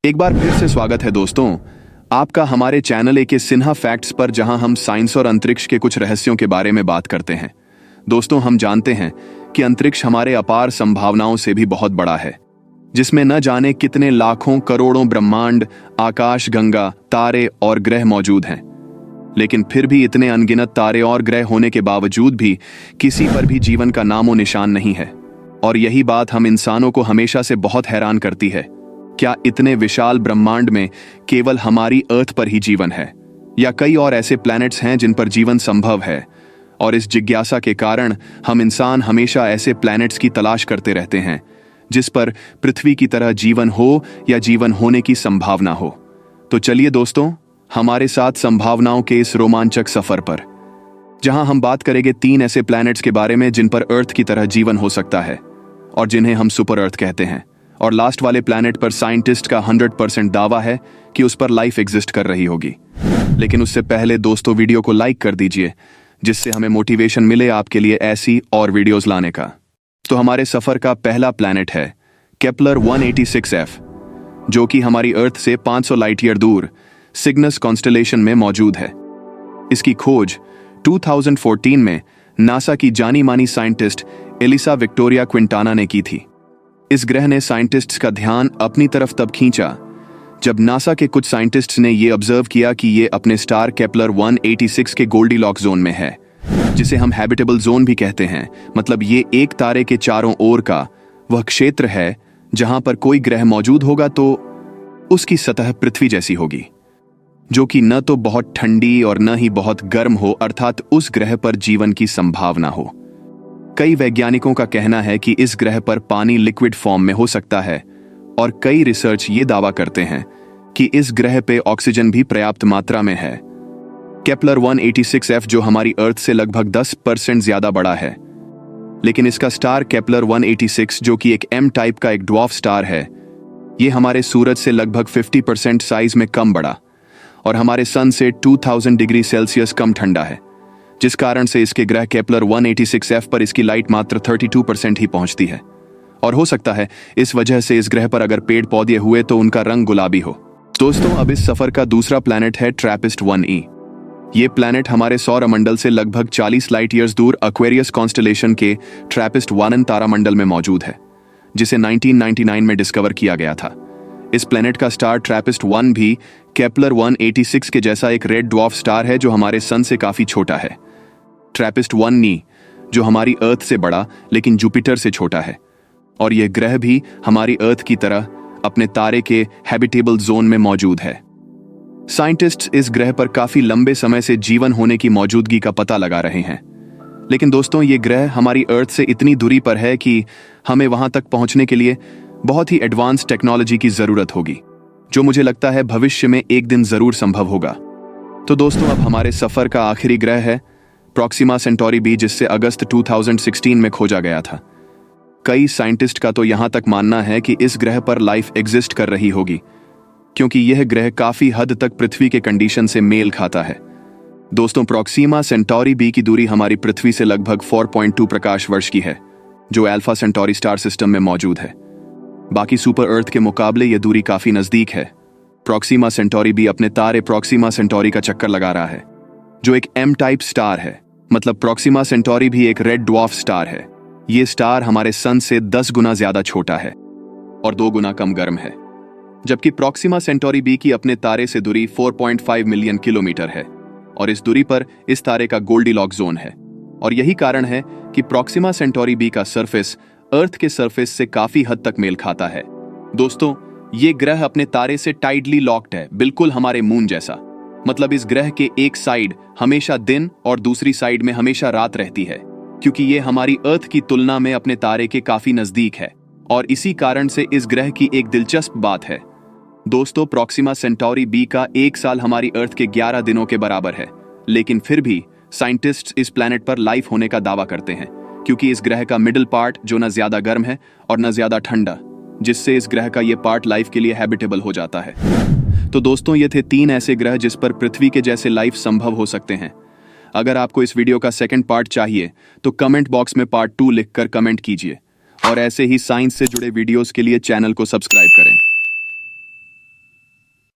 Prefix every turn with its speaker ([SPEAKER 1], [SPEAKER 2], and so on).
[SPEAKER 1] एक बार फिर से स्वागत है दोस्तों आपका हमारे चैनल ए सिन्हा फैक्ट्स पर, जहां हम साइंस और अंतरिक्ष के कुछ रहस्यों के बारे में बात करते हैं। दोस्तों, हम जानते हैं कि अंतरिक्ष हमारे अपार संभावनाओं से भी बहुत बड़ा है, जिसमें न जाने कितने लाखों करोड़ों ब्रह्मांड, आकाश गंगा, तारे और ग्रह मौजूद हैं। लेकिन फिर भी इतने अनगिनत तारे और ग्रह होने के बावजूद भी किसी पर भी जीवन का नामो निशान नहीं है। और यही बात हम इंसानों को हमेशा से बहुत हैरान करती है। क्या इतने विशाल ब्रह्मांड में केवल हमारी अर्थ पर ही जीवन है, या कई और ऐसे प्लैनेट्स हैं जिन पर जीवन संभव है? और इस जिज्ञासा के कारण हम इंसान हमेशा ऐसे प्लैनेट्स की तलाश करते रहते हैं जिस पर पृथ्वी की तरह जीवन हो या जीवन होने की संभावना हो। तो चलिए दोस्तों, हमारे साथ संभावनाओं के इस रोमांचक सफर पर, जहां हम बात करेंगे 3 ऐसे प्लैनेट्स के बारे में जिन पर अर्थ की तरह जीवन हो सकता है और जिन्हें हम सुपर अर्थ कहते हैं। और लास्ट वाले प्लैनेट पर साइंटिस्ट का 100% दावा है कि उस पर लाइफ एग्जिस्ट कर रही होगी। लेकिन उससे पहले दोस्तों, वीडियो को लाइक कर दीजिए, जिससे हमें मोटिवेशन मिले आपके लिए ऐसी और वीडियोस लाने का। तो हमारे सफर का पहला प्लैनेट है केपलर 186f, जो कि हमारी अर्थ से 500 लाइट ईयर दूर सिग्नस कॉन्स्टेलेशन में मौजूद है। इसकी खोज 2014 में नासा की जानी मानी साइंटिस्ट एलिसा विक्टोरिया क्विंटाना ने की थी। इस ग्रह ने साइंटिस्ट्स का ध्यान अपनी तरफ तब खींचा जब नासा के कुछ साइंटिस्ट्स ने यह ऑब्जर्व किया कि यह अपने स्टार केपलर 186 के गोल्डीलॉक्स जोन में है, जिसे हम हैबिटेबल जोन भी कहते हैं। मतलब ये एक तारे के चारों ओर का वह क्षेत्र है जहां पर कोई ग्रह मौजूद होगा तो उसकी सतह पृथ्वी जैसी होगी, जो कि न तो बहुत ठंडी और न ही बहुत गर्म हो, अर्थात उस ग्रह पर जीवन की संभावना हो। कई वैज्ञानिकों का कहना है कि इस ग्रह पर पानी लिक्विड फॉर्म में हो सकता है, और कई रिसर्च ये दावा करते हैं कि इस ग्रह पे ऑक्सीजन भी पर्याप्त मात्रा में है। केपलर 186f, जो हमारी अर्थ से लगभग 10% ज्यादा बड़ा है, लेकिन इसका स्टार केपलर 186, जो कि एक M टाइप का एक ड्वार्फ स्टार है, ये हमारे सूरज से लगभग 50% साइज में कम बड़ा और हमारे सन से 2000 डिग्री सेल्सियस कम ठंडा है, जिस कारण से इसके ग्रह केपलर 186f पर इसकी लाइट मात्र 32% ही पहुंचती है। और हो सकता है इस वजह से इस ग्रह पर अगर पेड़ पौधे हुए तो उनका रंग गुलाबी हो। दोस्तों, अब इस सफर का दूसरा प्लैनेट है ट्रैपिस्ट 1e। ये प्लैनेट हमारे सौरमंडल से लगभग 40 लाइट ईयर्स दूर एक्वेरियस कॉन्स्टेलेशन के ट्रैपिस्ट 1 तारामंडल में मौजूद है, जिसे 1999 में डिस्कवर किया गया था। इस प्लैनेट का स्टार ट्रैपिस्ट 1 भी केपलर 186 के जैसा एक रेड ड्वार्फ स्टार है, जो हमारे सन से काफी छोटा है। ट्रैपिस्ट 1e, जो हमारी अर्थ से बड़ा लेकिन जुपिटर से छोटा है, और यह ग्रह भी हमारी अर्थ की तरह अपने तारे के हैबिटेबल जोन में मौजूद है। साइंटिस्ट्स इस ग्रह पर काफी लंबे समय से जीवन होने की मौजूदगी का पता लगा रहे हैं। लेकिन दोस्तों, ये ग्रह हमारी अर्थ से इतनी दूरी पर है कि हमें वहां तक पहुंचने के लिए बहुत ही एडवांस टेक्नोलॉजी की जरूरत होगी, जो मुझे लगता है भविष्य में एक दिन जरूर संभव होगा। तो दोस्तों, अब हमारे सफर का आखिरी ग्रह है प्रॉक्सिमा सेंटोरी बी, जिससे अगस्त 2016 में खोजा गया था। कई साइंटिस्ट का तो यहां तक मानना है कि इस ग्रह पर लाइफ एग्जिस्ट कर रही होगी, क्योंकि यह ग्रह काफी हद तक पृथ्वी के कंडीशन से मेल खाता है। दोस्तों, प्रॉक्सिमा सेंटोरी बी की दूरी हमारी पृथ्वी से लगभग 4.2 प्रकाश वर्ष की है, जो अल्फा सेंटोरी स्टार सिस्टम में मौजूद है। बाकी सुपर अर्थ के मुकाबले यह दूरी काफी नजदीक है। प्रॉक्सिमा सेंटोरी बी अपने तारे प्रॉक्सिमा सेंटोरी का चक्कर लगा रहा है, जो एक M टाइप स्टार है। मतलब प्रॉक्सिमा सेंटोरी भी एक रेड ड्वार्फ स्टार है। यह स्टार हमारे सन से 10 गुना ज्यादा छोटा है और 2 गुना कम गर्म है, जबकि प्रॉक्सिमा सेंटोरी बी की अपने तारे से दूरी 4.5 मिलियन किलोमीटर है, और इस दूरी पर इस तारे का गोल्डीलॉक जोन है। और यही कारण है कि प्रॉक्सिमा सेंटोरी बी का सरफेस अर्थ के सरफेस से काफी हद तक मेल खाता है। दोस्तों, ये ग्रह अपने तारे से टाइटली लॉक्ड है, बिल्कुल हमारे मून जैसा। मतलब इस ग्रह के एक साइड हमेशा दिन और दूसरी साइड में हमेशा रात रहती है, क्योंकि ये हमारी अर्थ की तुलना में अपने तारे के काफी नजदीक है। और इसी कारण से इस ग्रह की एक दिलचस्प बात है दोस्तों, प्रॉक्सिमा सेंटोरी बी का 1 साल हमारी अर्थ के 11 दिनों के बराबर है। लेकिन फिर भी साइंटिस्ट्स इस प्लैनेट पर लाइफ होने का दावा करते हैं, क्योंकि इस ग्रह का मिडिल पार्ट जो न ज्यादा गर्म है और न ज्यादा ठंडा, जिससे इस ग्रह का ये पार्ट लाइफ के लिए हैबिटेबल हो जाता है। तो दोस्तों, ये थे 3 ऐसे ग्रह जिस पर पृथ्वी के जैसे लाइफ संभव हो सकते हैं। अगर आपको इस वीडियो का सेकंड पार्ट चाहिए तो कमेंट बॉक्स में पार्ट 2 लिखकर कमेंट कीजिए, और ऐसे ही साइंस से जुड़े वीडियोस के लिए चैनल को सब्सक्राइब करें।